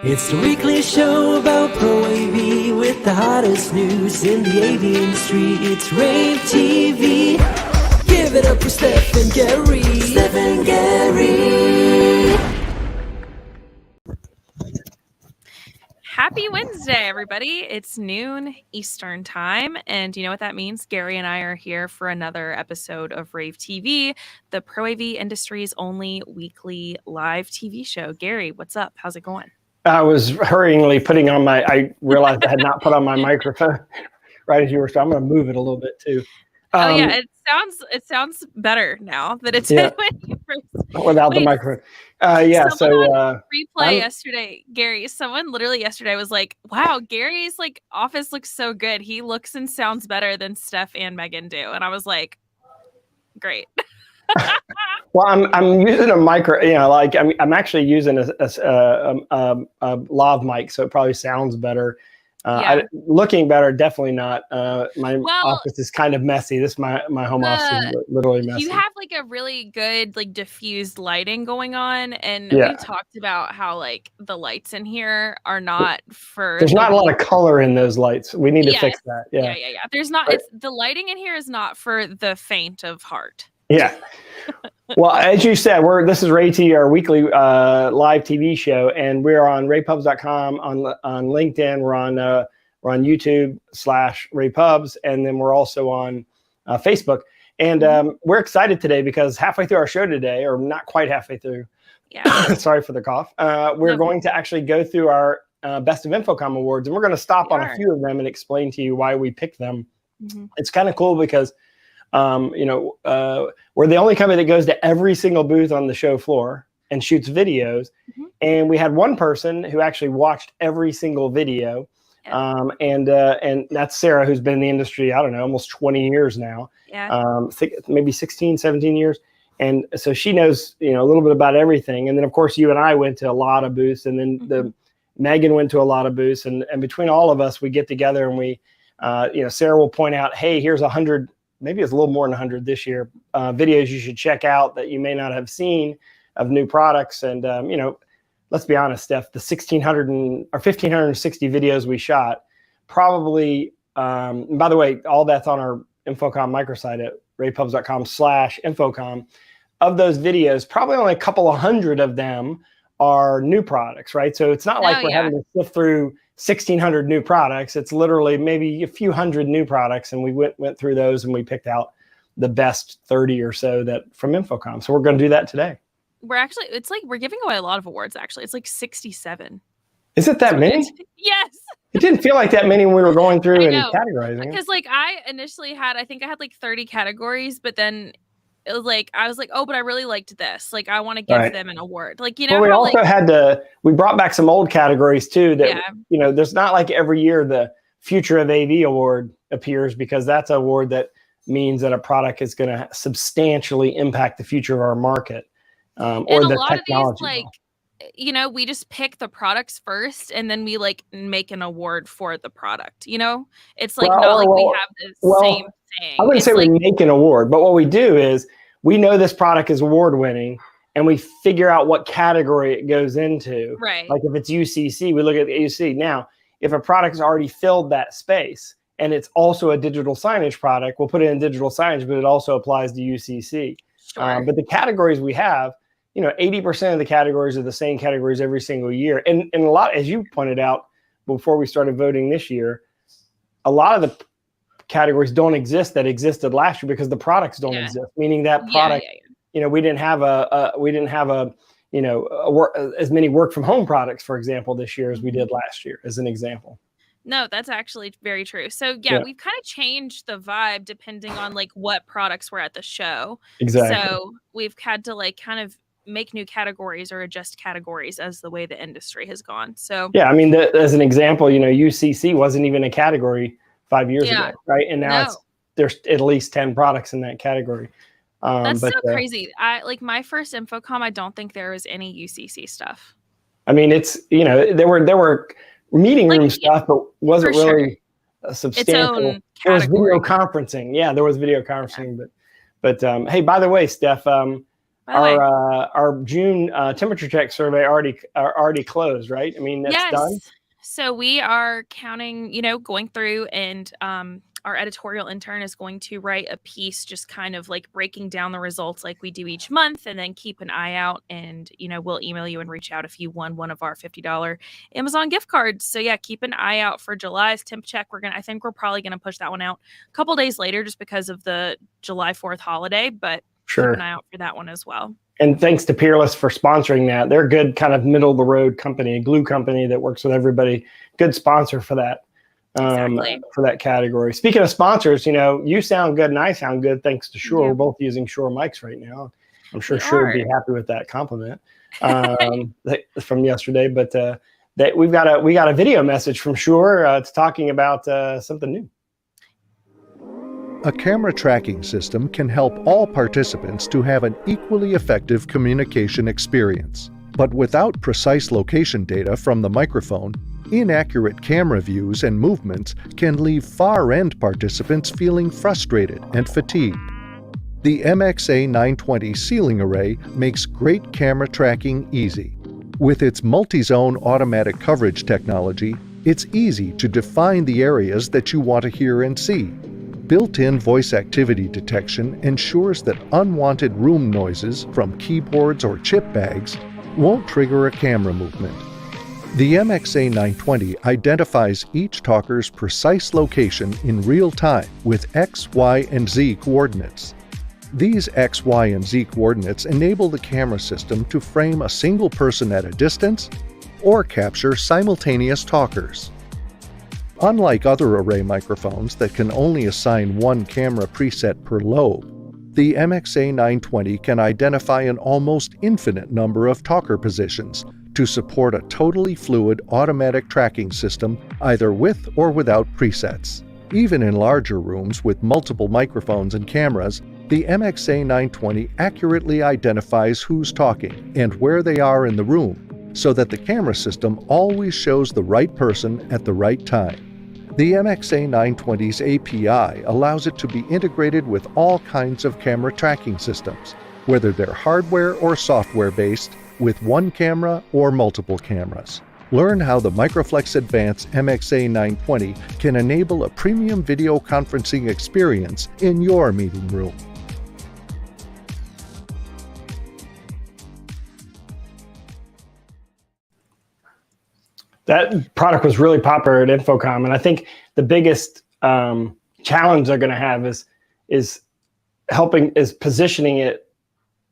It's the weekly show about Pro AV with the hottest news in the AV industry. It's rAVe TV. Give it up for Steph and Gary. Steph and Gary. Happy Wednesday, everybody. It's noon Eastern time. And you know what that means? Gary and I are here for another episode of rAVe TV, the Pro AV industry's only weekly live TV show. Gary, what's up? How's it going? I was hurriedly putting on I realized I had not put on my microphone right as you were, so I'm going to move it a little bit too. Yeah, it sounds better now that it's yeah, when you first... without the microphone. Yeah, someone on replay yesterday, Gary, someone literally yesterday was like, wow, Gary's office looks so good. He looks and sounds better than Steph and Megan do. And I was like, great. Well, I'm using a micro, I'm actually using a lav mic, so it probably sounds better. Looking better, definitely not. My office is kind of messy. My home office is literally messy. You have a really good diffused lighting going on, and we talked about how the lights in here are not for. There's not a lot of color in those lights. We need to fix that. Yeah. There's not. The lighting in here is not for the faint of heart. Yeah. Well, as you said, this is rAVe TV, our weekly live TV show, and we're on ravepubs.com, on LinkedIn, we're on YouTube /ravepubs, and then we're also on Facebook. And we're excited today because halfway through our show today, or not quite halfway through, sorry for the cough, we're going to actually go through our Best of InfoComm awards, and we're going to stop on a few of them and explain to you why we picked them. Mm-hmm. It's kind of cool because we're the only company that goes to every single booth on the show floor and shoots videos. Mm-hmm. And we had one person who actually watched every single video. And that's Sarah, who's been in the industry, I don't know, almost 20 years now, maybe 16, 17 years. And so she knows, a little bit about everything. And then of course you and I went to a lot of booths, and then Megan went to a lot of booths, and between all of us, we get together and we, Sarah will point out, hey, here's 100, maybe it's a little more than 100 this year, videos you should check out that you may not have seen of new products. And, let's be honest, Steph, the 1,560 videos we shot, probably, by the way, all that's on our InfoComm microsite at ravepubs.com/InfoComm. Of those videos, probably only a couple of hundred of them are new products, right? So it's not like we're having to sift through 1,600 new products. It's literally maybe a few hundred new products, and we went through those and we picked out the best 30 or so from InfoComm. So we're going to do that today. We're giving away a lot of awards. Actually, it's 67. Is it that many? Yes. It didn't feel like that many when we were going through and categorizing. Because I initially had 30 categories, but then it was I was oh, but I really liked this. I want to give them an award. Well, we also we brought back some old categories too that, there's not every year the Future of AV award appears, because that's an award that means that a product is going to substantially impact the future of our market. Or the technology. We just pick the products first, and then we make an award for the product. It's we have the same thing. I wouldn't say we make an award, but what we do is we know this product is award winning, and we figure out what category it goes into. Right. Like if it's UCC, we look at the UCC. Now, if a product has already filled that space and it's also a digital signage product, we'll put it in digital signage, but it also applies to UCC. Sure. But the categories we have, 80% of the categories are the same categories every single year. And a lot, as you pointed out before we started voting this year, a lot of the categories don't exist that existed last year because the products don't exist. Meaning that product, we didn't have as many work from home products, for example, this year as we did last year, as an example. No, that's actually very true. So we've kind of changed the vibe depending on what products were at the show. Exactly. So we've had to kind of make new categories or adjust categories as the way the industry has gone. So as an example, UCC wasn't even a category 5 years ago, right? And now there's at least 10 products in that category. That's so crazy. My first InfoComm, I don't think there was any UCC stuff. It's there were meeting room stuff, but wasn't really a substantial. There was video conferencing. Yeah, there was video conferencing, but hey, by the way, Steph, By the way, our June temperature check survey already closed, right? I mean, that's done. So we are counting, going through, and our editorial intern is going to write a piece just kind of like breaking down the results like we do each month, and then keep an eye out, and we'll email you and reach out if you won one of our $50 Amazon gift cards. So yeah, keep an eye out for July's temp check. I think we're probably gonna push that one out a couple days later just because of the July 4th holiday, but Sure. Keep an eye out for that one as well. And thanks to Peerless for sponsoring that. They're a good kind of middle of the road company, a glue company that works with everybody. Good sponsor for that. Exactly. For that category. Speaking of sponsors, you sound good and I sound good thanks to Shure. Yeah. We're both using Shure mics right now. I'm sure Shure would be happy with that compliment from yesterday. But we got a video message from Shure. It's talking about something new. A camera tracking system can help all participants to have an equally effective communication experience. But without precise location data from the microphone, inaccurate camera views and movements can leave far-end participants feeling frustrated and fatigued. The MXA920 ceiling array makes great camera tracking easy. With its multi-zone automatic coverage technology, it's easy to define the areas that you want to hear and see. Built-in voice activity detection ensures that unwanted room noises from keyboards or chip bags won't trigger a camera movement. The MXA920 identifies each talker's precise location in real time with X, Y, and Z coordinates. These X, Y, and Z coordinates enable the camera system to frame a single person at a distance or capture simultaneous talkers. Unlike other array microphones that can only assign one camera preset per lobe, the MXA920 can identify an almost infinite number of talker positions to support a totally fluid automatic tracking system either with or without presets. Even in larger rooms with multiple microphones and cameras, the MXA920 accurately identifies who's talking and where they are in the room so that the camera system always shows the right person at the right time. The MXA920's API allows it to be integrated with all kinds of camera tracking systems, whether they're hardware or software-based, with one camera or multiple cameras. Learn how the Microflex Advance MXA920 can enable a premium video conferencing experience in your meeting room. That product was really popular at InfoComm, and I think the biggest challenge they're going to have is positioning it,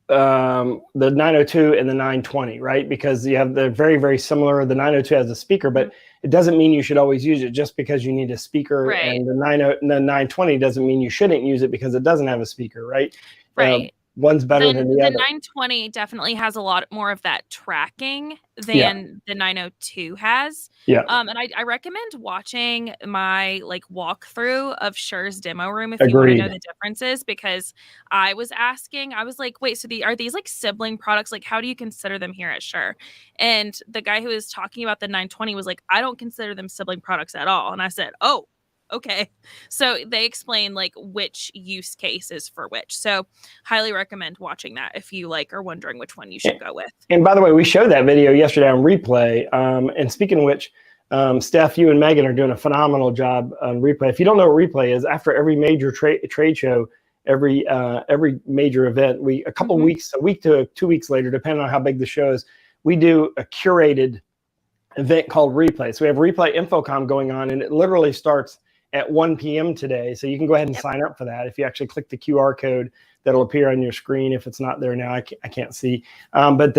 the 902 and the 920, right? Because they're very, very similar. The 902 has a speaker, but it doesn't mean you should always use it just because you need a speaker. Right. And the 920 doesn't mean you shouldn't use it because it doesn't have a speaker, right? Right. One's better than the other. The 920 definitely has a lot more of that tracking than the 902 has. Yeah. And I recommend watching my walkthrough of Shure's demo room if you want to know the differences, because I was like, wait, so are these like sibling products? Like, how do you consider them here at Shure? And the guy who was talking about the 920 was like, I don't consider them sibling products at all. And I said, oh, okay. So they explain which use case is for which. So highly recommend watching that if you are wondering which one you should go with. And by the way, we showed that video yesterday on replay. And speaking of which, Steph, you and Megan are doing a phenomenal job on replay. If you don't know what replay is, after every major trade show, every major event, a week to 2 weeks later, depending on how big the show is, we do a curated event called replay. So we have replay InfoComm going on, and it literally starts at 1 p.m. today. So you can go ahead and sign up for that. If you actually click the QR code that'll appear on your screen, if it's not there now, I can't see. But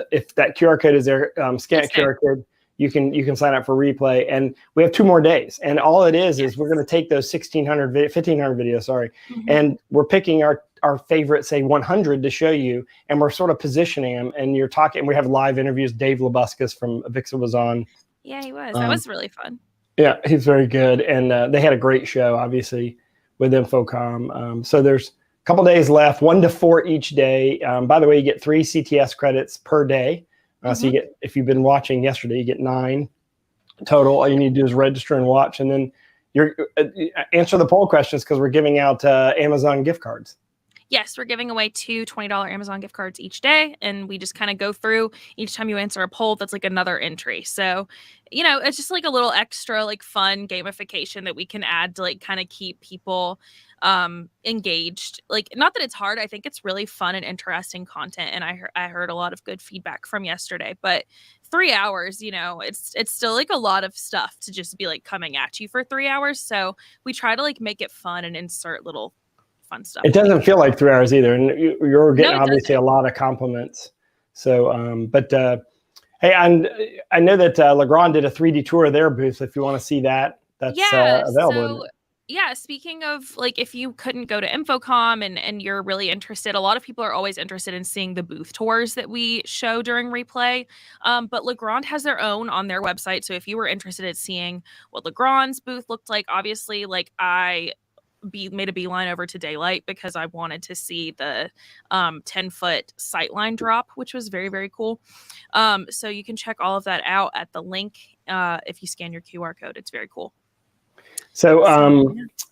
if that QR code is there, scan QR code, you can sign up for replay. And we have 2 more days. And all it is we're going to take those 1,500 videos, and we're picking our favorite, say 100 to show you, and we're sort of positioning them. And you're talking, and we have live interviews. Dave Labuscas from Avixa was on. Yeah, he was. That was really fun. Yeah, he's very good. And they had a great show, obviously, with InfoComm. So there's a couple days left, 1 to 4 each day. By the way, you get 3 CTS credits per day. So you get, if you've been watching yesterday, you get 9 total. All you need to do is register and watch. And then you're answer the poll questions, because we're giving out Amazon gift cards. Yes, we're giving away 2 $20 Amazon gift cards each day, and we just kind of go through each time you answer a poll. That's like another entry. So, it's just like a little extra like fun gamification that we can add to like kind of keep people engaged. Like, not that it's hard. I think it's really fun and interesting content, and I heard a lot of good feedback from yesterday. But 3 hours, it's still like a lot of stuff to just be like coming at you for 3 hours. So we try to like make it fun and insert little fun stuff. It doesn't feel like 3 hours either, and you're getting obviously doesn't. a lot of compliments. So, hey, and I know that Legrand did a 3D tour of their booth. If you want to see that, that's available. So, yeah, speaking of like, if you couldn't go to InfoComm and you're really interested, a lot of people are always interested in seeing the booth tours that we show during replay. But Legrand has their own on their website. So if you were interested in seeing what Legrand's booth looked like, obviously, like I made a beeline over to Daylight because I wanted to see the 10-foot sightline drop, which was very, very cool. So you can check all of that out at the link if you scan your QR code. It's very cool. So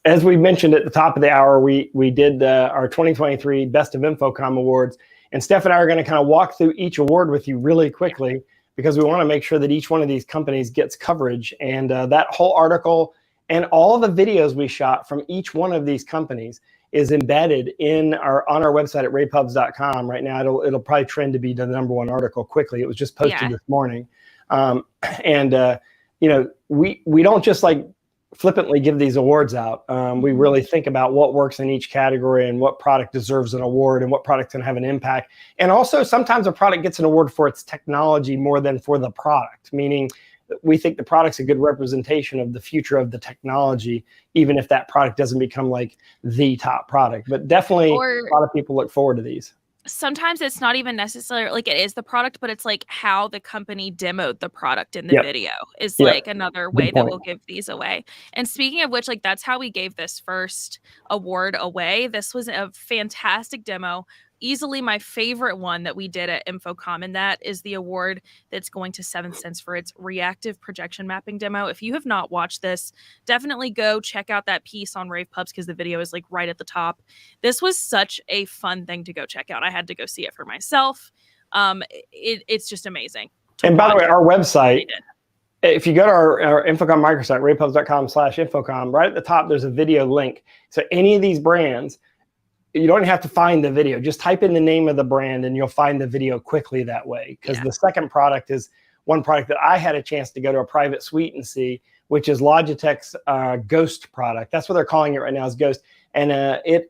as we mentioned at the top of the hour, we did our 2023 Best of InfoComm Awards. And Steph and I are going to kind of walk through each award with you really quickly because we want to make sure that each one of these companies gets coverage. And that whole article and all the videos we shot from each one of these companies is embedded on our website at ravepubs.com. Right now, it'll probably trend to be the #1 article quickly. It was just posted this morning. We don't just like flippantly give these awards out. We really think about what works in each category and what product deserves an award and what product can have an impact. And also sometimes a product gets an award for its technology more than for the product, meaning we think the product's a good representation of the future of the technology, even if that product doesn't become like the top product. But definitely a lot of people look forward to these. Sometimes it's not even necessarily like it is the product, but it's like how the company demoed the product in the video is like another way that we'll give these away. And speaking of which, like that's how we gave this first award away. This was a fantastic demo. Easily my favorite one that we did at InfoComm, and that is the award that's going to 7th Sense for its reactive projection mapping demo. If you have not watched this, definitely go check out that piece on Rave Pubs because the video is like right at the top. This was such a fun thing to go check out. I had to go see it for myself. It's just amazing. And by the way, our website, if you go to our InfoComm microsite, ravepubs.com/InfoComm, right at the top, there's a video link. So any of these brands, you don't have to find the video. Just type in the name of the brand and you'll find the video quickly that way. Because the second product is one product that I had a chance to go to a private suite and see, which is Logitech's Ghost product. That's what they're calling it right now, is Ghost. And it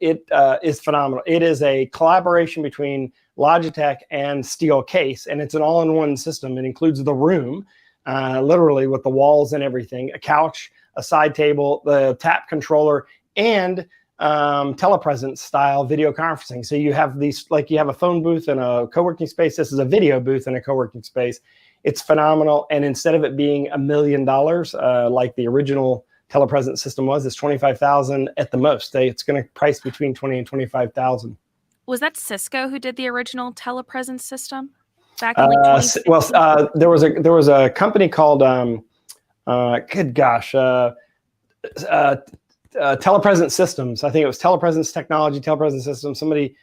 is phenomenal. It is a collaboration between Logitech and Steelcase, and it's an all-in-one system. It includes the room, literally with the walls and everything, a couch, a side table, the tap controller, and telepresence style video conferencing. So you have these, like you have a phone booth and a co-working space. This is a video booth and a co-working space. It's phenomenal. And instead of it being $1 million, like the original telepresence system was, it's $25,000 at the most. It's going to price between $20,000 and $25,000. Was that Cisco who did the original telepresence system back in like 2016? Well, there was a company called Telepresence Systems. I think it was Telepresence Technology, Telepresence Systems. Somebody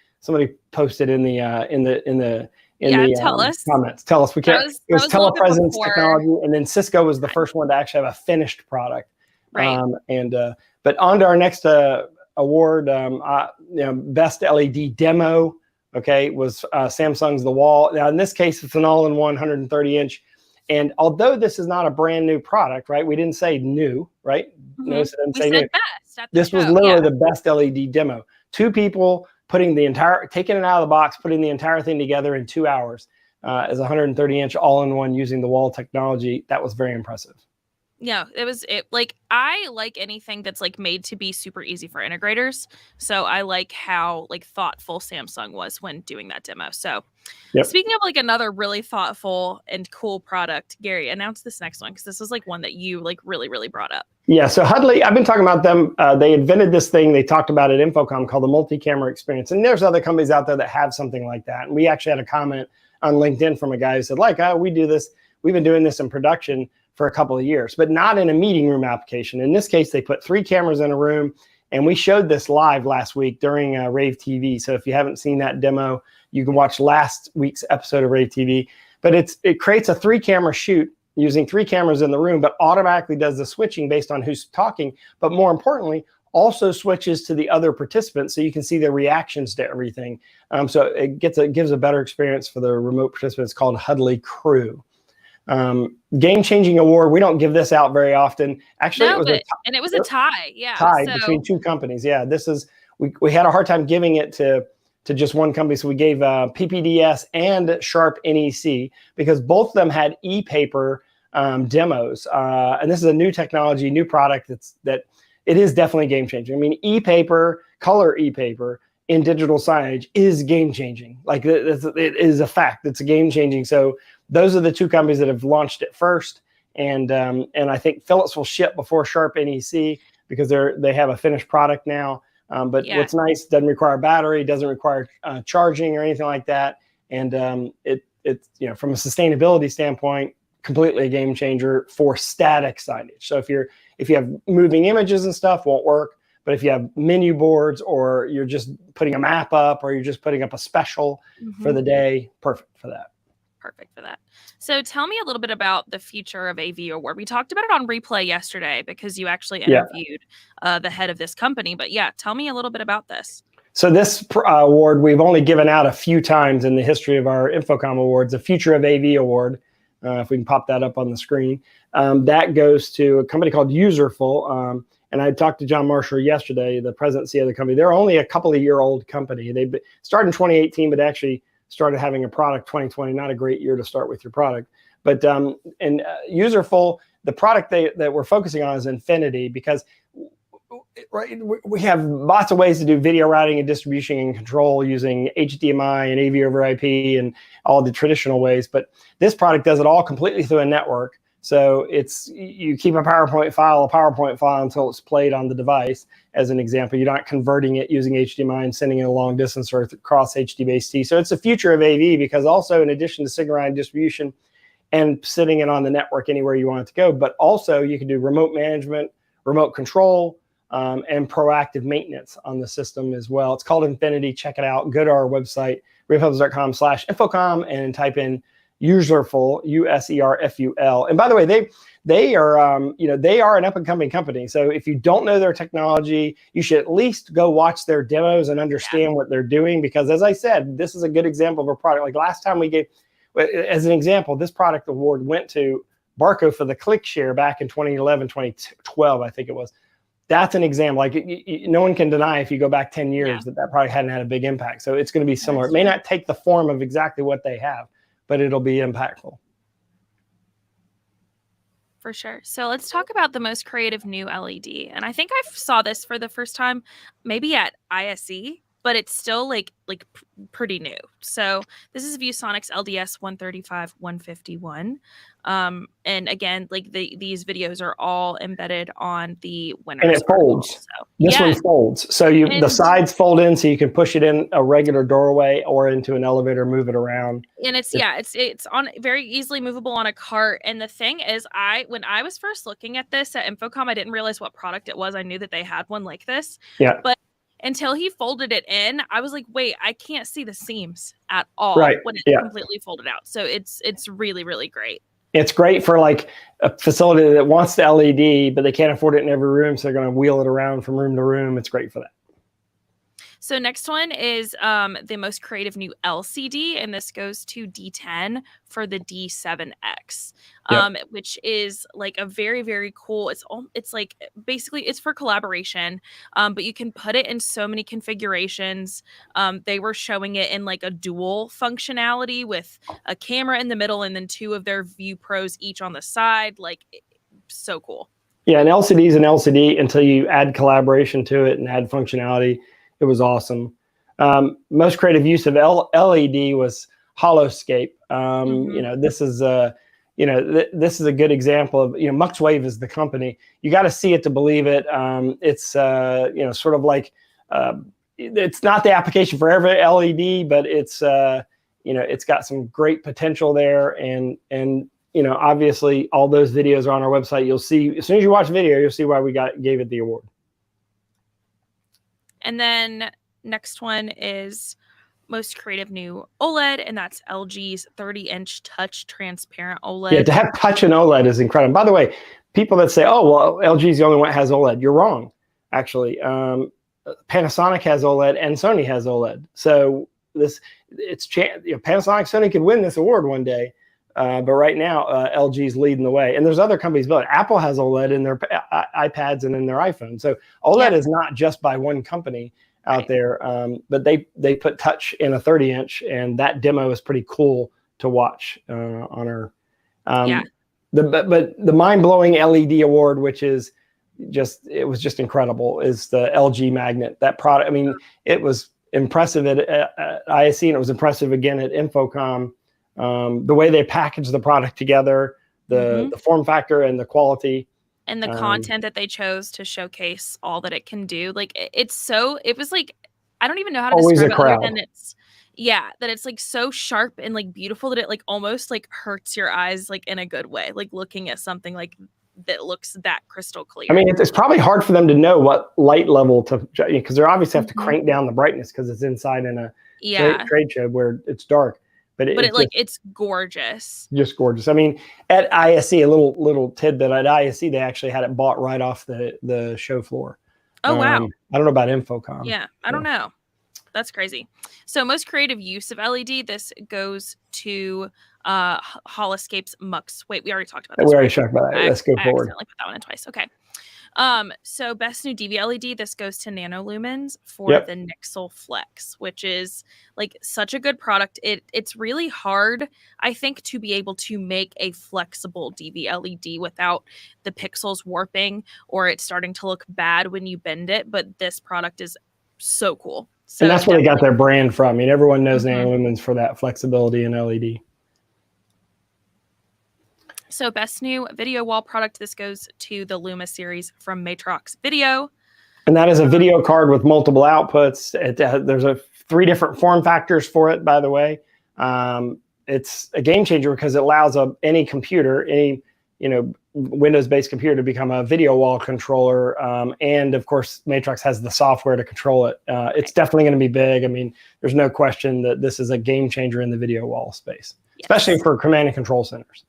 posted in the comments. Tell us. We can't. It was Telepresence Technology, and then Cisco was the first one to actually have a finished product. Right. But on to our next award, best LED demo. Okay, was Samsung's The Wall. Now in this case, it's an all-in-one 130-inch. And although this is not a brand new product, right? We didn't say new, right? Mm-hmm. Notice I didn't say new. This was literally the best LED demo. 2 people taking it out of the box, putting the entire thing together in 2 hours as a 130-inch all-in-one using the wall technology. That was very impressive. Yeah, I like anything that's like made to be super easy for integrators. So I like how like thoughtful Samsung was when doing that demo. So speaking of like another really thoughtful and cool product, Gary, announce this next one because this was like one that you like really, really brought up. Yeah, so Huddle, I've been talking about them. They invented this thing they talked about at InfoComm called the multi-camera experience. And there's other companies out there that have something like that. And we actually had a comment on LinkedIn from a guy who said, we do this. We've been doing this in production for a couple of years, but not in a meeting room application. In this case, they put 3 cameras in a room And we showed this live last week during rAVe TV. So if you haven't seen that demo, you can watch last week's episode of rAVe TV. But it creates a 3-camera shoot using 3 cameras in the room, but automatically does the switching based on who's talking. But more importantly, also switches to the other participants so you can see their reactions to everything. So it gives a better experience for the remote participants, called Huddle Crew. Game-changing award. We don't give this out very often. Actually, it was a tie. Yeah, tie between 2 companies. Yeah, we had a hard time giving it to just one company, so we gave PPDS and Sharp NEC, because both of them had e-paper demos. And this is a new technology, new product that it is definitely game-changing. I mean, e-paper, color e-paper in digital signage is game-changing. Like, it is a fact. It's a game-changing. So those are the 2 companies that have launched it first. And I think Philips will ship before Sharp NEC, because they have a finished product now. But what's nice, doesn't require a battery, doesn't require charging or anything like that. And it's from a sustainability standpoint, completely a game changer for static signage. So if you have moving images and stuff, won't work. But if you have menu boards, or you're just putting a map up, or you're just putting up a special for the day, perfect for that. Perfect for that. So tell me a little bit about the future of AV Award. We talked about it on Replay yesterday, because you actually interviewed the head of this company. But yeah, tell me a little bit about this. So this award we've only given out a few times in the history of our InfoComm awards. The Future of AV Award, if we can pop that up on the screen, that goes to a company called Userful. And I talked to John Marshall yesterday, the president and CEO of the company. They're only a couple of year old company. They started in 2018, but actually started having a product 2020. Not a great year to start with your product. But Userful, the product that we're focusing on is Infinity, because we have lots of ways to do video routing and distribution and control using HDMI and AV over IP and all the traditional ways. But this product does it all completely through a network. So you keep a PowerPoint file until it's played on the device. As an example, you're not converting it using HDMI and sending it a long distance or across HDBaseT. So it's the future of AV, because also, in addition to signal routing distribution and sitting it on the network anywhere you want it to go, but also you can do remote management, remote control, and proactive maintenance on the system as well. It's called Infinity. Check it out. Go to our website, ravehubs.com/InfoComm, and type in Userful, Userful. And by the way, they are they are an up and coming company. So if you don't know their technology, you should at least go watch their demos and understand what they're doing. Because as I said, this is a good example of a product. Like last time we gave, as an example, this product award went to Barco for the ClickShare back in 2011, 2012, I think it was. That's an example. Like no one can deny, if you go back 10 years, that probably hadn't had a big impact. So it's going to be similar. It may not take the form of exactly what they have, but it'll be impactful. For sure. So let's talk about the most creative new LED. And I think I saw this for the first time, maybe at ISE, but it's still like pretty new. So this is Viewsonic's LDS135151. And again, like these videos are all embedded on the winner. And it folds. So, this one folds. So the sides fold in, so you can push it in a regular doorway or into an elevator, move it around. And it's on very easily movable on a cart. And the thing is, when I was first looking at this at InfoComm, I didn't realize what product it was. I knew that they had one like this. Yeah. But until he folded it in, I was like, wait, I can't see the seams at all when it's completely folded out. So it's really, really great. It's great for like a facility that wants the LED, but they can't afford it in every room. So they're going to wheel it around from room to room. It's great for that. So next one is the most creative new LCD, and this goes to D10 for the D7X, which is like a very, very cool. It's like basically it's for collaboration, but you can put it in so many configurations. They were showing it in like a dual functionality with a camera in the middle and then 2 of their View Pros each on the side. Like so cool. Yeah, an LCD is an LCD until you add collaboration to it and add functionality. It was awesome. Most creative use of LED was Holoscape. This is this is a good example of MuxWave is the company. You got to see it to believe it. It's sort of like it's not the application for every LED, but it's it's got some great potential there. And obviously all those videos are on our website. You'll see as soon as you watch the video, you'll see why we gave it the award. And then next one is most creative new OLED, and that's LG's 30-inch touch transparent OLED. Yeah, to have touch and OLED is incredible. By the way, people that say, "Oh, well, LG is the only one that has OLED," you're wrong. Actually, Panasonic has OLED and Sony has OLED. So Panasonic, Sony could win this award one day, but right now LG's leading the way. And there's other companies building. Apple has OLED in their iPads and in their iPhones. So OLED is not just by one company out there, but they put touch in a 30-inch, and that demo is pretty cool to watch on our. But the mind-blowing LED award, which is it was just incredible, is the LG magnet. That product, I mean, it was impressive at ISE, and it was impressive again at InfoComm. The way they packaged the product together, the form factor and the quality. And the content that they chose to showcase all that it can do. Like, it was like, I don't even know how to describe it other than that it's like so sharp and like beautiful that it like almost like hurts your eyes, like in a good way, like looking at something like that looks that crystal clear. I mean, it's probably hard for them to know what light level to, because they obviously have to crank down the brightness because it's inside in a trade show where it's dark. But it's gorgeous. Just gorgeous. I mean, at ISE, a little tidbit, at ISE, they actually had it bought right off the show floor. Oh, wow. I don't know about InfoComm. Yeah, I don't know. That's crazy. So most creative use of LED, this goes to Holoscape's Mux. Wait, we already talked about this. We already talked about that. Let's go forward. I accidentally put that one in twice. Okay. So best new DV LED, this goes to Nanolumens for the Nixel Flex, which is like such a good product. It's really hard, I think, to be able to make a flexible DV LED without the pixels warping or it starting to look bad when you bend it. But this product is so cool. So and that's where they got their brand from. I mean, everyone knows Nanolumens for that flexibility in LED. So best new video wall product, this goes to the Luma series from Matrox Video. And that is a video card with multiple outputs. There's 3 different form factors for it, by the way. It's a game changer because it allows any computer, any Windows-based computer to become a video wall controller. And of course, Matrox has the software to control it. It's definitely going to be big. I mean, there's no question that this is a game changer in the video wall space, especially for command and control centers.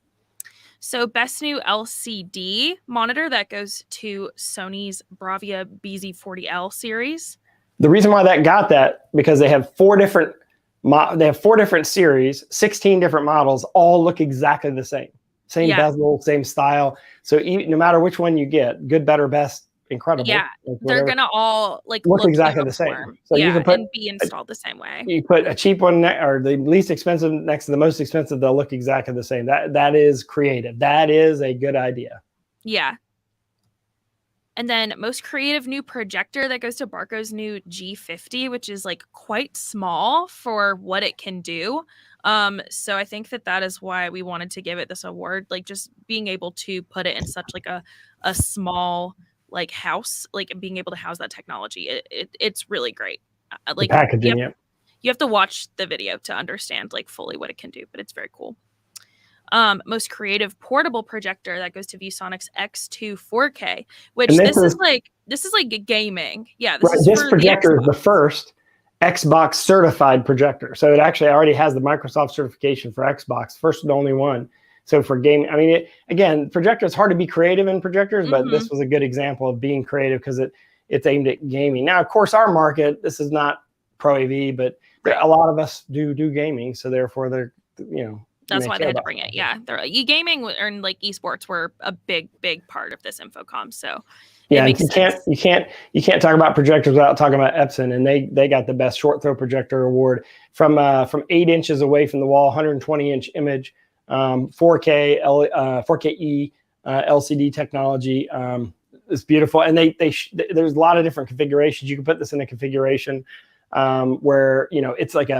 So best new LCD monitor, that goes to Sony's Bravia BZ40L series. The reason why that got that, because they have 4 different series, 16 different models, all look exactly the same. Same bezel, same style. So no matter which one you get, good, better, best, incredible. Yeah, they're gonna all look exactly the same. So you can and be installed the same way. You put a cheap one or the least expensive next to the most expensive, they'll look exactly the same. That is creative. That is a good idea. Yeah. And then most creative new projector, that goes to Barco's new G50, which is like quite small for what it can do. So I think that is why we wanted to give it this award, like just being able to put it in such like a small like house, like being able to house that technology. It's really great. Like the packaging, you have to watch the video to understand like fully what it can do, but it's very cool. Most creative portable projector, that goes to Viewsonic's X2 4K, which this is like gaming. Yeah, this projector is the first Xbox certified projector. So it actually already has the Microsoft certification for Xbox, first and only one. So for gaming, I mean, again, projector, it's hard to be creative in projectors, but this was a good example of being creative because it's aimed at gaming. Now, of course, our market, this is not Pro AV, but a lot of us do gaming. So therefore they're, that's why they had to bring it. Yeah. They're e-gaming and like esports were a big part of this InfoComm. So yeah, you can't talk about projectors without talking about Epson, and they got the best short throw projector award from 8 inches away from the wall, 120-inch image, 4K E LCD technology. It's beautiful, and there's a lot of different configurations. You can put this in a configuration where it's like you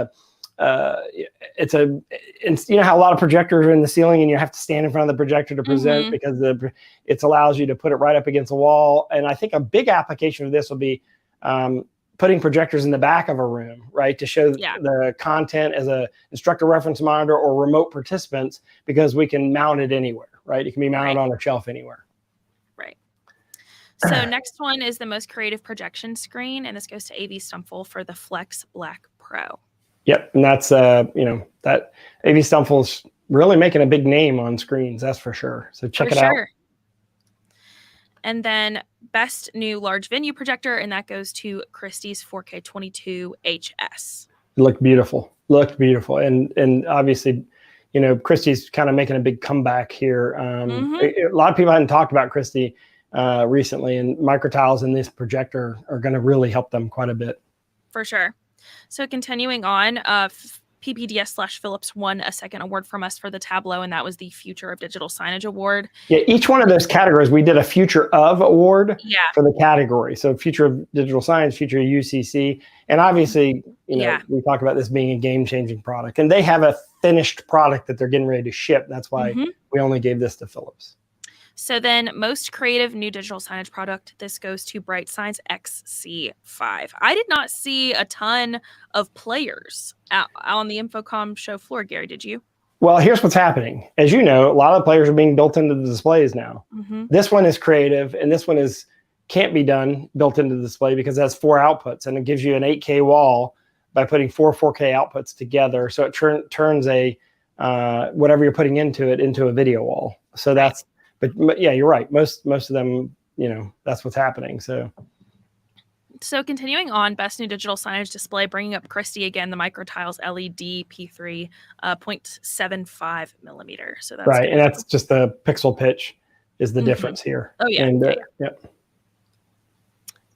know how a lot of projectors are in the ceiling and you have to stand in front of the projector to present because it allows you to put it right up against the wall. And I think a big application of this will be putting projectors in the back of a room, right, to show the content as a instructor reference monitor or remote participants, because we can mount it anywhere, right? It can be mounted on a shelf anywhere. Right. So next one is the most creative projection screen, and this goes to AV Stumful for the Flex Black Pro. Yep, and that's that AV Stumful's really making a big name on screens, that's for sure. So check it out. And then best new large venue projector, and that goes to Christie's 4K22 HS. It looked beautiful. And obviously, you know, Christie's kind of making a big comeback here. A lot of people hadn't talked about Christie recently, and microtiles in this projector are going to really help them quite a bit. For sure. So continuing on, PPDS/Philips won a second award from us for the Tableau, and that was the Future of Digital Signage Award. Yeah, each one of those categories, we did a Future of award for the category. So Future of Digital Signage, Future of UCC, and obviously, you know, we talk about this being a game-changing product, and they have a finished product that they're getting ready to ship. That's why we only gave this to Philips. So then most creative new digital signage product, this goes to Brightscience XC5. I did not see a ton of players out on the InfoComm show floor, Gary, did you? Well, here's what's happening. As you know, a lot of the players are being built into the displays now. This one is creative, and this one can't be done built into the display because it has 4 outputs, and it gives you an 8K wall by putting 4 4K outputs together. So it turns a whatever you're putting into it into a video wall. So that's, but yeah, you're right. Most of them, you know, that's what's happening. So continuing on, best new digital signage display, bringing up Christie again, the Microtiles LED P3 0.75 millimeter. So that's right, and that's just the pixel pitch is the difference here. Oh yeah. And,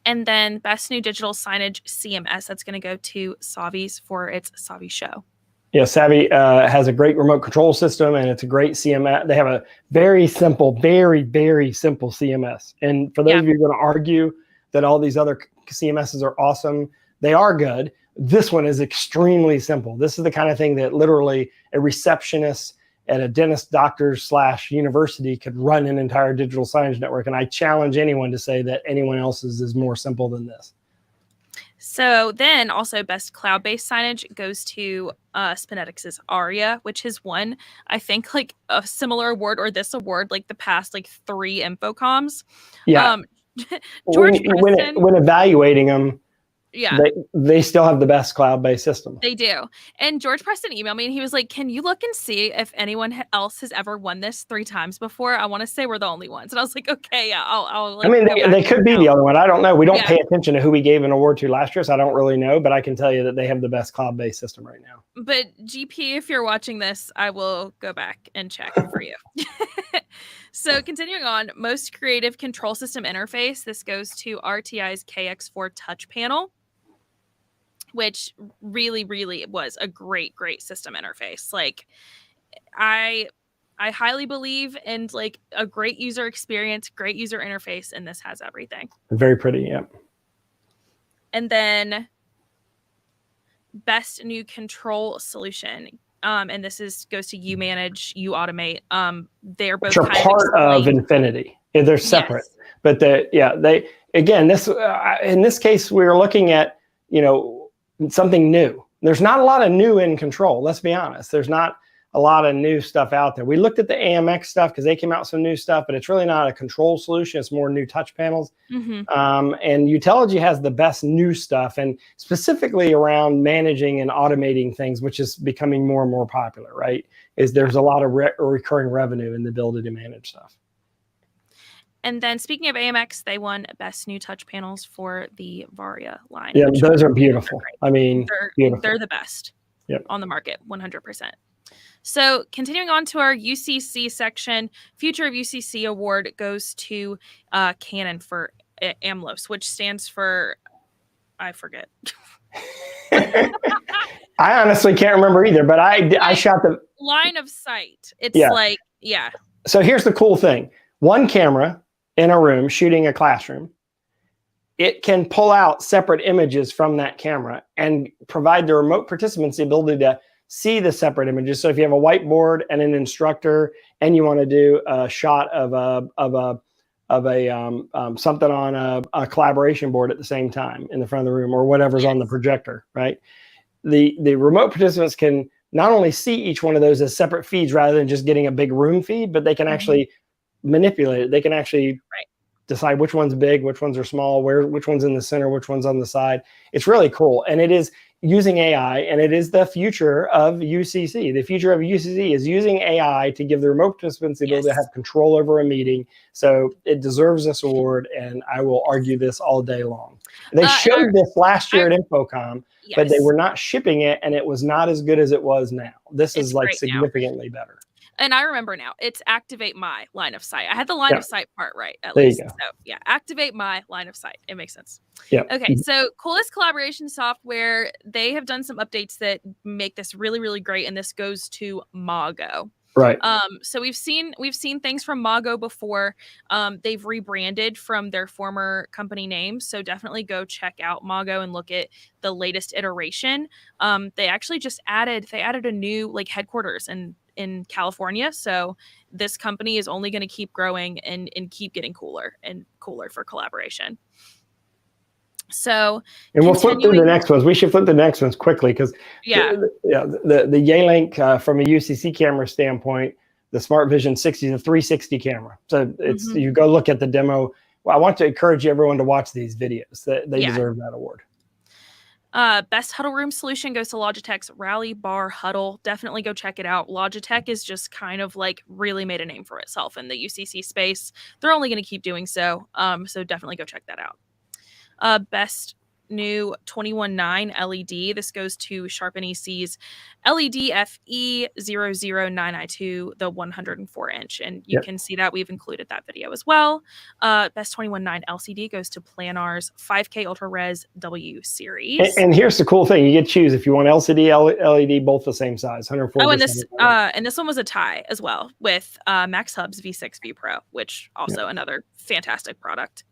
And then best new digital signage CMS, that's going to go to Savi's for its Savi show. Yeah, Savi has a great remote control system, and it's a great CMS. They have a very simple, very, very simple CMS. And for those of you who are going to argue that all these other CMSs are awesome, they are good. This one is extremely simple. This is the kind of thing that literally a receptionist at a dentist, doctor / university could run an entire digital signage network. And I challenge anyone to say that anyone else's is more simple than this. So then also best cloud-based signage goes to Spinetics' Aria, which has won, I think, like a similar award or this award like the past like 3 InfoComms. Yeah. George Preston, when evaluating them, yeah, they still have the best cloud-based system. They do. And George Preston emailed me and he was like, can you look and see if anyone else has ever won this 3 times before? I want to say we're the only ones. And I was like, okay, yeah, I'll like, I mean, they could be the other one. I don't know. We don't pay attention to who we gave an award to last year, so I don't really know, but I can tell you that they have the best cloud-based system right now. But GP, if you're watching this, I will go back and check for you. So continuing on, most creative control system interface. This goes to RTI's KX4 touch panel, which really, really was a great system interface. Like I highly believe in like a great user experience, great user interface, and this has everything. Very pretty, yeah. And then best new control solution. And this goes to UManage, UAutomate. They're both kind part of Infinity. They're separate, but they again, this in this case we were looking at, you know, something new. There's not a lot of new in control. Let's be honest. There's not a lot of new stuff out there. We looked at the AMX stuff because they came out with some new stuff, but it's really not a control solution. It's more new touch panels. And Uteligy has the best new stuff, and specifically around managing and automating things, which is becoming more and more popular, right? There's a lot of recurring revenue in the ability to manage stuff. And then speaking of AMX, they won best new touch panels for the Varia line. Yeah, those are beautiful. I mean, they're the best on the market, 100%. So continuing on to our UCC section, Future of UCC Award goes to Canon for AMLOS, which stands for, I forget. I honestly can't remember either, but I shot the line of sight. It's So here's the cool thing. One camera in a room shooting a classroom, it can pull out separate images from that camera and provide the remote participants the ability to see the separate images. So if you have a whiteboard and an instructor and you want to do a shot of something on a collaboration board at the same time in the front of the room, or whatever's on the projector, right? The remote participants can not only see each one of those as separate feeds rather than just getting a big room feed, but they can actually manipulate it. They can actually decide which one's big, which ones are small, which one's in the center, which one's on the side. It's really cool. And it is using AI, and it is the future of UCC. The future of UCC is using AI to give the remote participants the ability to have control over a meeting. So it deserves this award, and I will argue this all day long. They showed this last year at InfoComm, but they were not shipping it, and it was not as good as it was now. This is like significantly better. And I remember now, it's activate my line of sight. I had the line of sight part right, at least. You go. So yeah, activate my line of sight. It makes sense. Yeah. Okay, so coolest collaboration software. They have done some updates that make this really, really great, and this goes to MoGo. Right. So we've seen things from MoGo before. They've rebranded from their former company name, so definitely go check out MoGo and look at the latest iteration. They actually just added a new like headquarters in California, so this company is only going to keep growing and keep getting cooler and cooler for collaboration. So, and we'll flip through the next ones. We should flip the next ones quickly because the Yealink from a UCC camera standpoint, the Smart Vision 60 is a 360 camera. So it's you go look at the demo. Well, I want to encourage everyone to watch these videos. They deserve that award. Best huddle room solution goes to Logitech's Rally Bar Huddle. Definitely go check it out. Logitech is just kind of like really made a name for itself in the UCC space. They're only going to keep doing so. So definitely go check that out. Best new 21.9 LED. This goes to Sharpen EC's LED FE 009I2, the 104-inch. And you can see that we've included that video as well. Best 21.9 LCD goes to Planar's 5K Ultra Res W series. And here's the cool thing. You get to choose if you want LCD, LED, both the same size, 104. Oh, and this one was a tie as well with Max Hub's V6 View Pro, which also another fantastic product.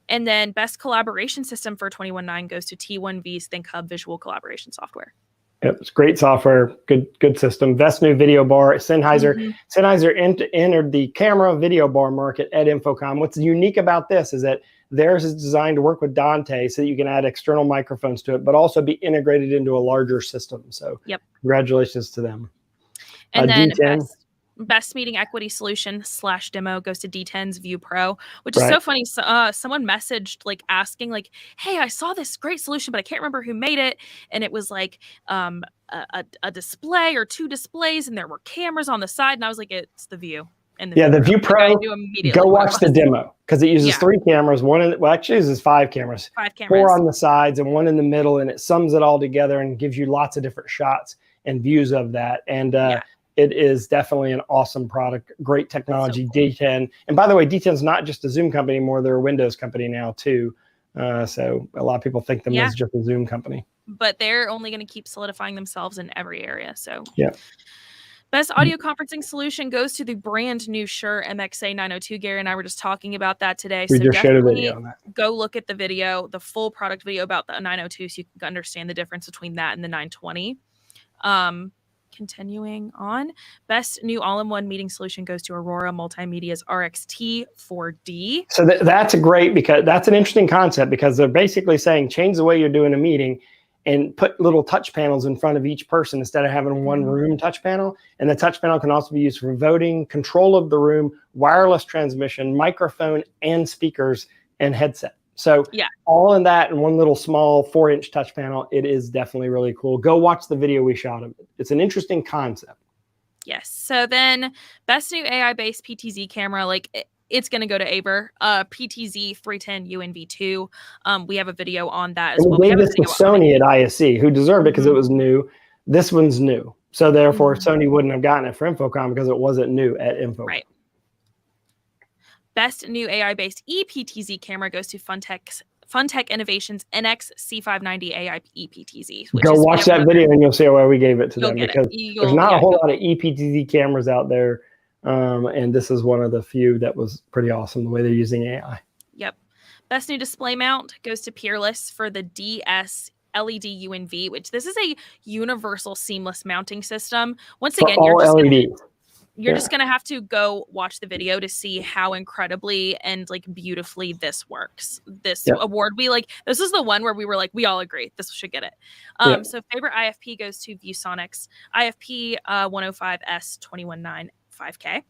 And then best collaboration system for 21.9 goes to T1V's ThinkHub visual collaboration software. Yep, it's great software, good system. Best new video bar, Sennheiser. Sennheiser entered the camera video bar market at InfoComm. What's unique about this is that theirs is designed to work with Dante so that you can add external microphones to it, but also be integrated into a larger system. So congratulations to them. And then best meeting equity solution / demo goes to D10's View Pro, which is so funny. Someone messaged like asking like, hey, I saw this great solution, but I can't remember who made it. And it was like a display or two displays, and there were cameras on the side. And I was like, it's the View. And the View Pro, go watch the demo because it uses 3 cameras. Actually uses 5 cameras. 5 cameras. 4 on the sides and 1 in the middle, and it sums it all together and gives you lots of different shots and views of that. And it is definitely an awesome product, great technology, so cool. D10. And by the way, D10 is not just a Zoom company anymore. They're a Windows company now too. So a lot of people think them as just a Zoom company. But they're only going to keep solidifying themselves in every area. So best audio conferencing solution goes to the brand new Shure MXA 902. Gary and I were just talking about that today. We just showed a video on that. Go look at the video, the full product video about the 902, so you can understand the difference between that and the 920. Continuing on, best new all-in-one meeting solution goes to Aurora Multimedia's RXT 4D. So that's an interesting concept because they're basically saying change the way you're doing a meeting and put little touch panels in front of each person instead of having one room touch panel. And the touch panel can also be used for voting, control of the room, wireless transmission, microphone, and speakers and headset. So all in that in one little small 4-inch touch panel, it is definitely really cool. Go watch the video we shot of it. It's an interesting concept. Yes. So then best new AI-based PTZ camera, it's going to go to Aver, PTZ 310 UNV2. We have a video on that as well. We gave this to Sony at ISC, who deserved it because it was new. This one's new. So therefore, Sony wouldn't have gotten it for InfoComm because it wasn't new at InfoComm. Right. Best new AI-based ePTZ camera goes to Funtech Innovations NX C590 AI ePTZ. Go watch that video and you'll see why we gave it to them because there's not a whole lot of ePTZ cameras out there. And this is one of the few that was pretty awesome, the way they're using AI. Yep. Best new display mount goes to Peerless for the DS LED UNV, which this is a universal seamless mounting system. Once again, you're just going to have to go watch the video to see how incredibly and beautifully this works. This award, this is the one where we were like, we all agree this should get it. So favorite IFP goes to Viewsonic's IFP 105S 219 5K.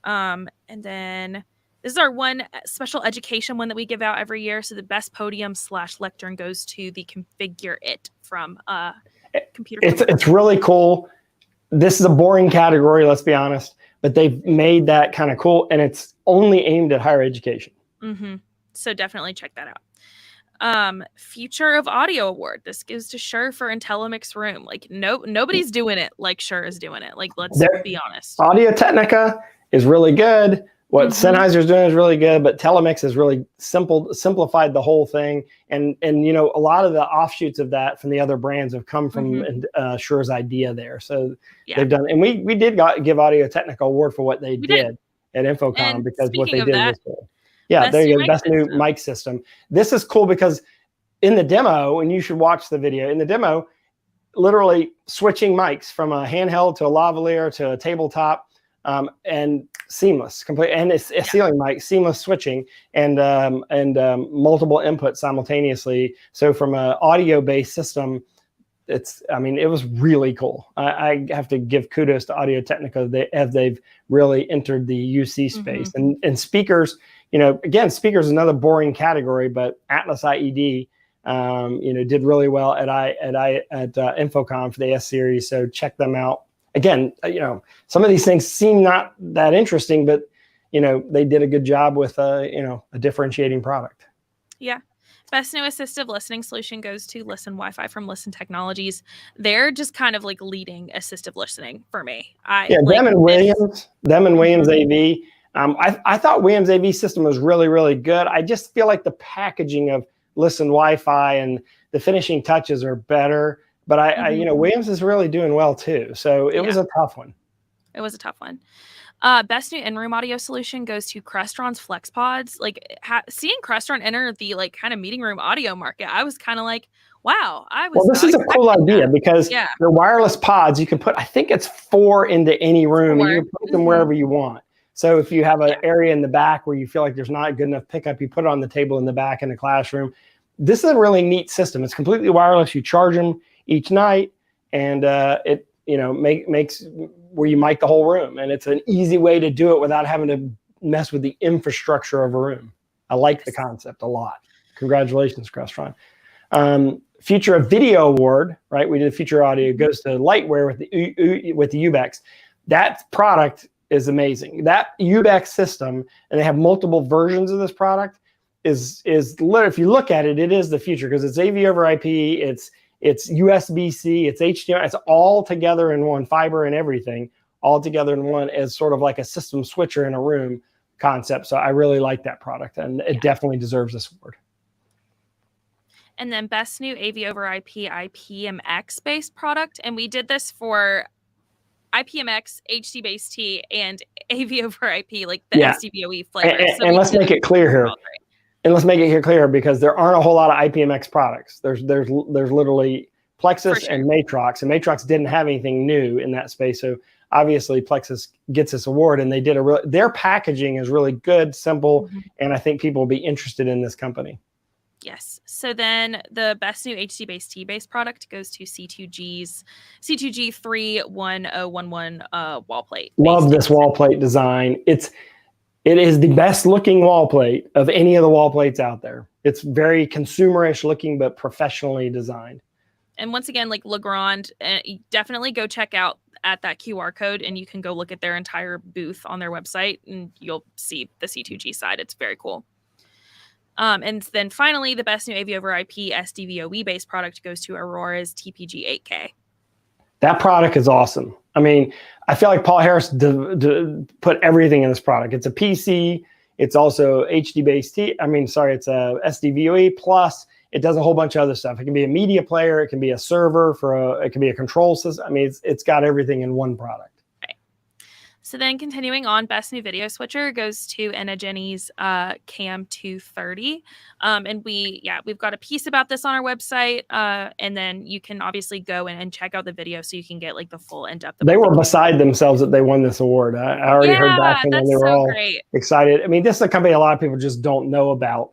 And then This is our one special education one that we give out every year. So the best podium / lectern goes to the Configure It from Computer. It's really cool. This is a boring category, let's be honest, but they've made that kind of cool, and it's only aimed at higher education. So definitely check that out. Future of Audio Award. This goes to Shure for IntelliMix Room. Like nobody's doing it like Shure is doing it. Like let's be honest. Audio-Technica is really good. What Sennheiser's doing is really good, but Telemix has really simplified the whole thing. And you know, a lot of the offshoots of that from the other brands have come from Shure's idea there. So they've done, and we did give Audio-Technica award for what they did at InfoComm, and because what they did was cool. Yeah, there you go. Best new mic system. This is cool because in the demo, and you should watch the video, in the demo, literally switching mics from a handheld to a lavalier to a tabletop, and seamless, complete, and it's a ceiling mic, seamless switching, and multiple inputs simultaneously. So from an audio-based system, I mean, it was really cool. I have to give kudos to Audio-Technica as they've really entered the UC space. And speakers, you know, again, speakers is another boring category, but Atlas IED, you know, did really well at InfoComm for the S series. So check them out. Again, you know, some of these things seem not that interesting, but you know, they did a good job with you know, a differentiating product. Yeah. Best new assistive listening solution goes to Listen Wi-Fi from Listen Technologies. They're just kind of like leading assistive listening for me. Them and Williams AV. I thought Williams AV system was really, really good. I just feel like the packaging of Listen Wi-Fi and the finishing touches are better. But I you know, Williams is really doing well too. So it was a tough one. It was a tough one. Best new in-room audio solution goes to Crestron's FlexPods. Like seeing Crestron enter the like kind of meeting room audio market, I was kind of like, wow. Well, this is a cool idea because the wireless pods, you can put, I think it's 4 into any room, and you can put them wherever you want. So if you have an area in the back where you feel like there's not good enough pickup, you put it on the table in the back in the classroom. This is a really neat system. It's completely wireless. You charge them each night, and it, you know, makes where you mic the whole room, and it's an easy way to do it without having to mess with the infrastructure of a room. I like the concept a lot. Congratulations, Crestron. Future of Video Award, right? We did Future Audio, goes to Lightware with the Ubex. That product is amazing. That Ubex system, and they have multiple versions of this product, is literally, if you look at it, it is the future, because it's AV over IP, it's USB-C, it's HDMI, it's all together in one, fiber and everything, all together in one, as sort of like a system switcher in a room concept. So I really like that product, and it definitely deserves this award. And then best new AV over IP IPMX based product. And we did this for IPMX, HD base T, and AV over IP, like the SDVOE flavors. And let's make it clear here. And let's make it clear, because there aren't a whole lot of IPMX products. There's literally Plexus and Matrox, and Matrox didn't have anything new in that space. So obviously Plexus gets this award, and they did their packaging is really good, simple, and I think people will be interested in this company. Yes. So then the best new HD base T based product goes to C2G's C2G 31011 wall plate. Love this wall plate design. It is the best looking wall plate of any of the wall plates out there. It's very consumerish looking, but professionally designed. And once again, like Legrand, definitely go check out at that QR code, and you can go look at their entire booth on their website, and you'll see the C2G side. It's very cool. And then finally, the best new AV over IP SDVOE based product goes to Aurora's TPG 8K. That product is awesome. I mean, I feel like Paul Harris put everything in this product. It's a PC. It's also HD based T. I mean, sorry, it's a SDVOE plus. It does a whole bunch of other stuff. It can be a media player. It can be a server it can be a control system. I mean, it's got everything in one product. Right. So then continuing on, best new video switcher goes to Enogeny's Cam 230. And we've got a piece about this on our website. And then you can obviously go and check out the video so you can get like the full in-depth. They were beside themselves that they won this award. I already heard back from them. They were all excited. I mean, this is a company a lot of people just don't know about.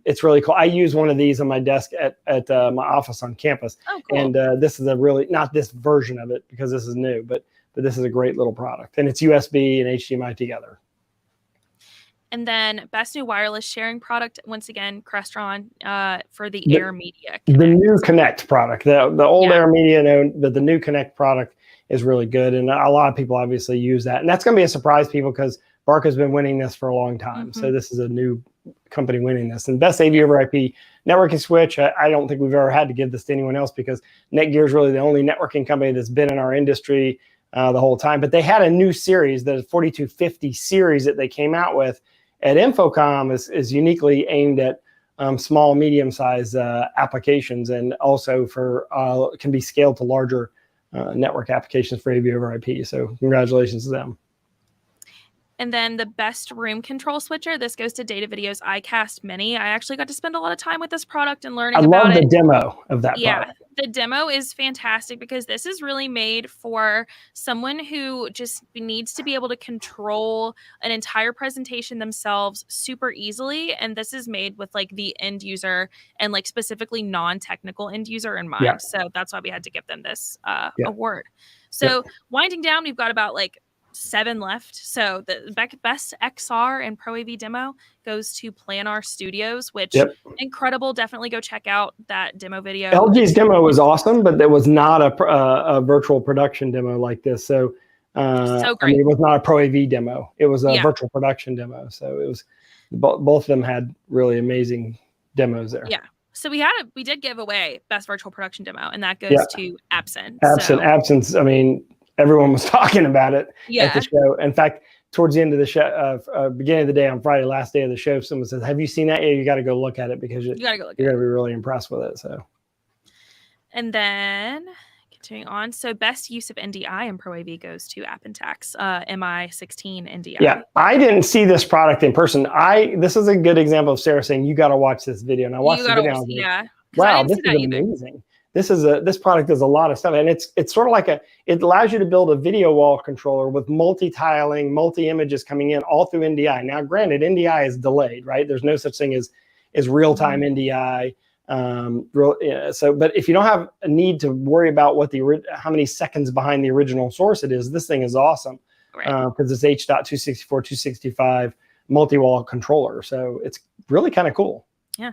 It's really cool. I use one of these on my desk at my office on campus. Oh, cool. And this is not this version of it, because this is new, but this is a great little product, and it's USB and HDMI together. And then best new wireless sharing product, once again, Crestron for the Air Media The Connect. new Connect product. The old Air Media, but the new Connect product is really good. And a lot of people obviously use that. And that's going to be a surprise to people because Bark has been winning this for a long time. So this is a new company winning this. And best AV over IP networking switch, I don't think we've ever had to give this to anyone else because Netgear is really the only networking company that's been in our industry the whole time. But they had a new series, the 4250 series that they came out with at InfoComm is uniquely aimed at small, medium-sized applications, and also for can be scaled to larger network applications for AV over IP. So congratulations to them. And then the best room control switcher, this goes to Data Video's iCast Mini. I actually got to spend a lot of time with this product and learning about it. I love the demo of that product. The demo is fantastic because this is really made for someone who just needs to be able to control an entire presentation themselves super easily. And this is made with like the end user and like specifically non-technical end user in mind. Yeah. So that's why we had to give them this award. So winding down, we've got about like 7 left. So the best XR and Pro AV demo goes to Planar Studios, which incredible. Definitely go check out that demo video. LG's demo was awesome, but there was not a virtual production demo like this. So, so great. I mean, it was not a Pro AV demo. It was a virtual production demo. So it was both of them had really amazing demos there. Yeah. So we did give away best virtual production demo, and that goes to Absent. Absence. I mean, everyone was talking about it at the show. In fact, towards the end of the show, beginning of the day on Friday, last day of the show, someone says, "Have you seen that? Yeah, you got to go look at it because you're going to be really impressed with it." So, and then continuing on, so best use of NDI in Pro AV goes to Appentax MI16 NDI. Yeah, I didn't see this product in person. This is a good example of Sarah saying you got to watch this video, and I watched the video. Wow, this is amazing. This product does a lot of stuff, and it's sort of like it allows you to build a video wall controller with multi-tiling, multi-images coming in all through NDI. Now, granted, NDI is delayed, right? There's no such thing as real-time NDI. But if you don't have a need to worry about how many seconds behind the original source it is, this thing is awesome because it's H.264, 265 multi-wall controller. So it's really kind of cool. Yeah.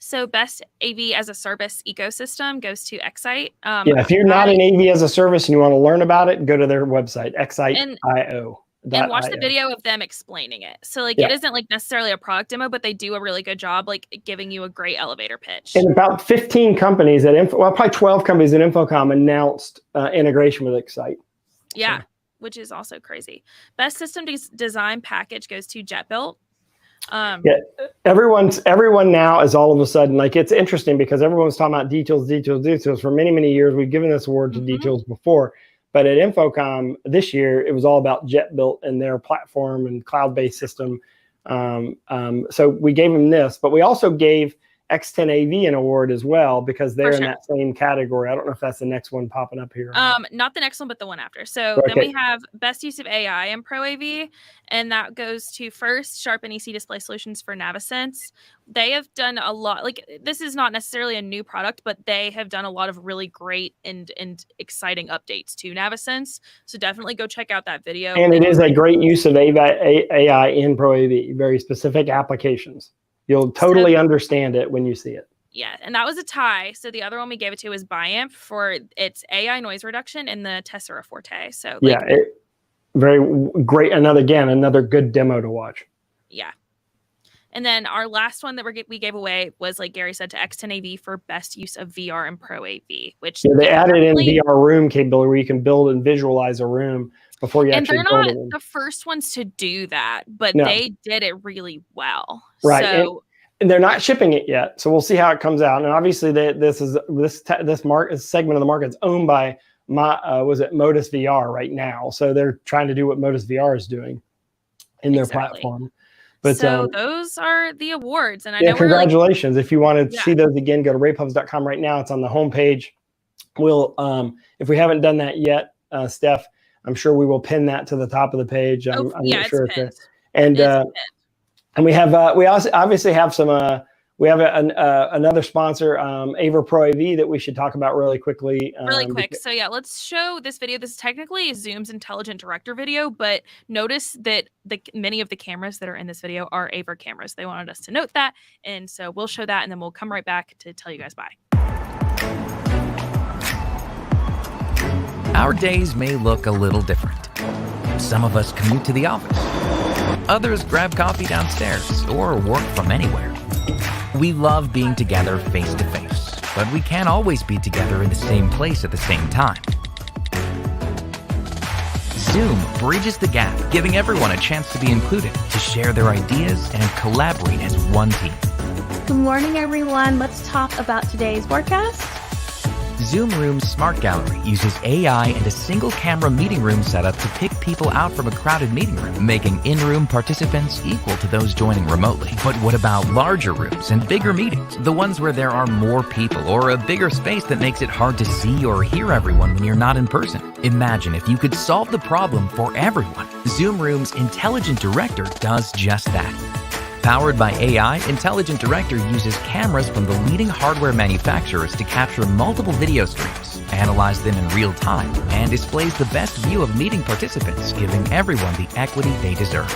So best AV as a service ecosystem goes to Excite. If you're not an AV as a service and you want to learn about it, go to their website, excite.io. And watch the video of them explaining it. So like it isn't like necessarily a product demo, but they do a really good job like giving you a great elevator pitch. And about 15 companies probably 12 companies at InfoComm announced integration with Excite. Yeah, which is also crazy. Best system design package goes to JetBuilt. Everyone now is all of a sudden, like, it's interesting because everyone's talking about details for many, many years. We've given this award to details before, but at InfoComm this year, it was all about JetBuilt and their platform and cloud-based system. So we gave them this, but we also gave X10AV an award as well because they're in that same category. I don't know if that's the next one popping up here. Not the next one, but the one after. So then we have best use of AI in Pro AV, and that goes to first Sharp NEC Display Solutions for Navisense. They have done a lot. Like, this is not necessarily a new product, but they have done a lot of really great and exciting updates to Navisense. So definitely go check out that video. And it is a great use of AI in Pro AV, very specific applications. You'll totally understand it when you see it. Yeah, and that was a tie. So the other one we gave it to is Biamp for its AI noise reduction and the Tessera Forte. So very great. Another good demo to watch. Yeah. And then our last one that we gave away was, like Gary said, to X10AV for best use of VR and Pro AV, which they added in VR room capability where you can build and visualize a room before you actually build it. And they're not the first ones to do that, but they did it really well. Right. So, and they're not shipping it yet, so we'll see how it comes out. And obviously, this segment of the market is owned by Modus VR right now. So they're trying to do what Modus VR is doing in their platform. But those are the awards, and I know congratulations. If you want to see those again, go to ravepubs.com right now. It's on the homepage. We'll if we haven't done that yet, Steph, I'm sure we will pin that to the top of the page. I'm not sure it's pinned. And we have we also obviously have some We have another sponsor, Aver Pro AV, that we should talk about really quickly. Really quick. So yeah, let's show this video. This is technically Zoom's Intelligent Director video, but notice that many of the cameras that are in this video are Aver cameras. They wanted us to note that. And so we'll show that and then we'll come right back to tell you guys bye. Our days may look a little different. Some of us commute to the office. Others grab coffee downstairs or work from anywhere. We love being together face to face, but we can't always be together in the same place at the same time. Zoom bridges the gap, giving everyone a chance to be included, to share their ideas and collaborate as one team. Good morning, everyone. Let's talk about today's forecast. Zoom Room's Smart Gallery uses AI and a single camera meeting room setup to pick people out from a crowded meeting room, making in-room participants equal to those joining remotely. But what about larger rooms and bigger meetings? The ones where there are more people or a bigger space that makes it hard to see or hear everyone when you're not in person. Imagine if you could solve the problem for everyone. Zoom Room's Intelligent Director does just that. Powered by AI, Intelligent Director uses cameras from the leading hardware manufacturers to capture multiple video streams, analyze them in real time, and displays the best view of meeting participants, giving everyone the equity they deserve.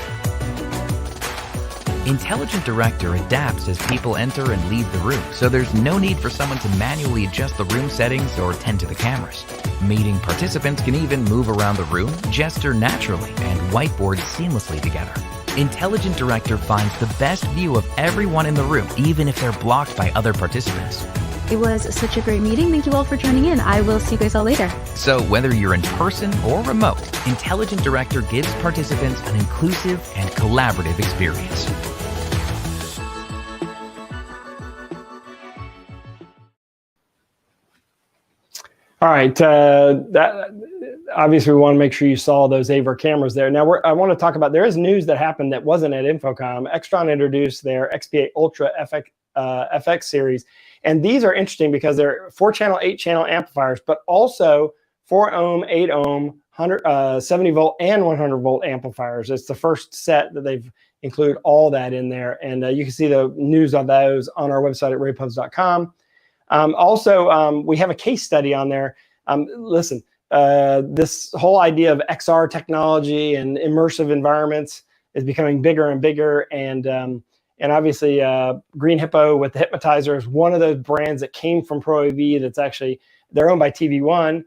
Intelligent Director adapts as people enter and leave the room, so there's no need for someone to manually adjust the room settings or tend to the cameras. Meeting participants can even move around the room, gesture naturally, and whiteboard seamlessly together. Intelligent Director finds the best view of everyone in the room, even if they're blocked by other participants. It was such a great meeting. Thank you all for joining in. I will see you guys all later. So whether you're in person or remote, Intelligent Director gives participants an inclusive and collaborative experience. All right, obviously we want to make sure you saw those Aver cameras there. Now I want to talk about, there is news that happened that wasn't at InfoComm. Extron introduced their XP8 Ultra FX series, and these are interesting because they're 4-channel, 8-channel amplifiers, but also 4 ohm, 8 ohm, 70 volt, and 100 volt amplifiers. It's the first set that they've included all that in there, and you can see the news on those on our website at ravepubs.com. Also, we have a case study on there. Listen, this whole idea of XR technology and immersive environments is becoming bigger and bigger. And obviously, Green Hippo with the Hypnotizer is one of those brands that came from Pro AV. That's actually, they're owned by TV1.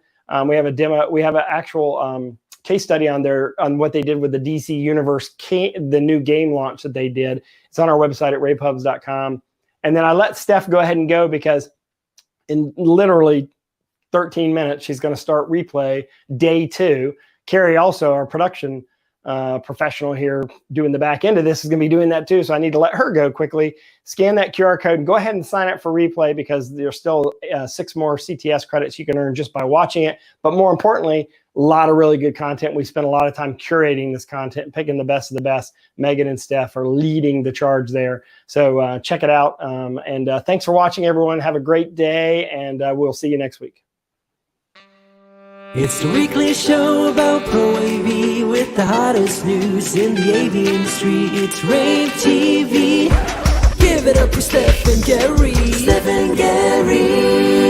We have a demo. We have an actual case study on what they did with the DC Universe, the new game launch that they did. It's on our website at ravepubs.com. And then I let Steph go ahead and go because in literally 13 minutes, she's going to start replay day 2. Carrie, also our production professional here doing the back end of this, is going to be doing that too. So I need to let her go quickly, scan that QR code, and go ahead and sign up for replay because there's still 6 more CTS credits you can earn just by watching it. But more importantly, a lot of really good content. We spent a lot of time curating this content, picking the best of the best. Megan and Steph are leading the charge there. So check it out. And thanks for watching, everyone. Have a great day, and we'll see you next week. It's the weekly show about Pro AV with the hottest news in the AV industry. It's rAVe TV. Give it up for Steph and Gary. Steph and Gary.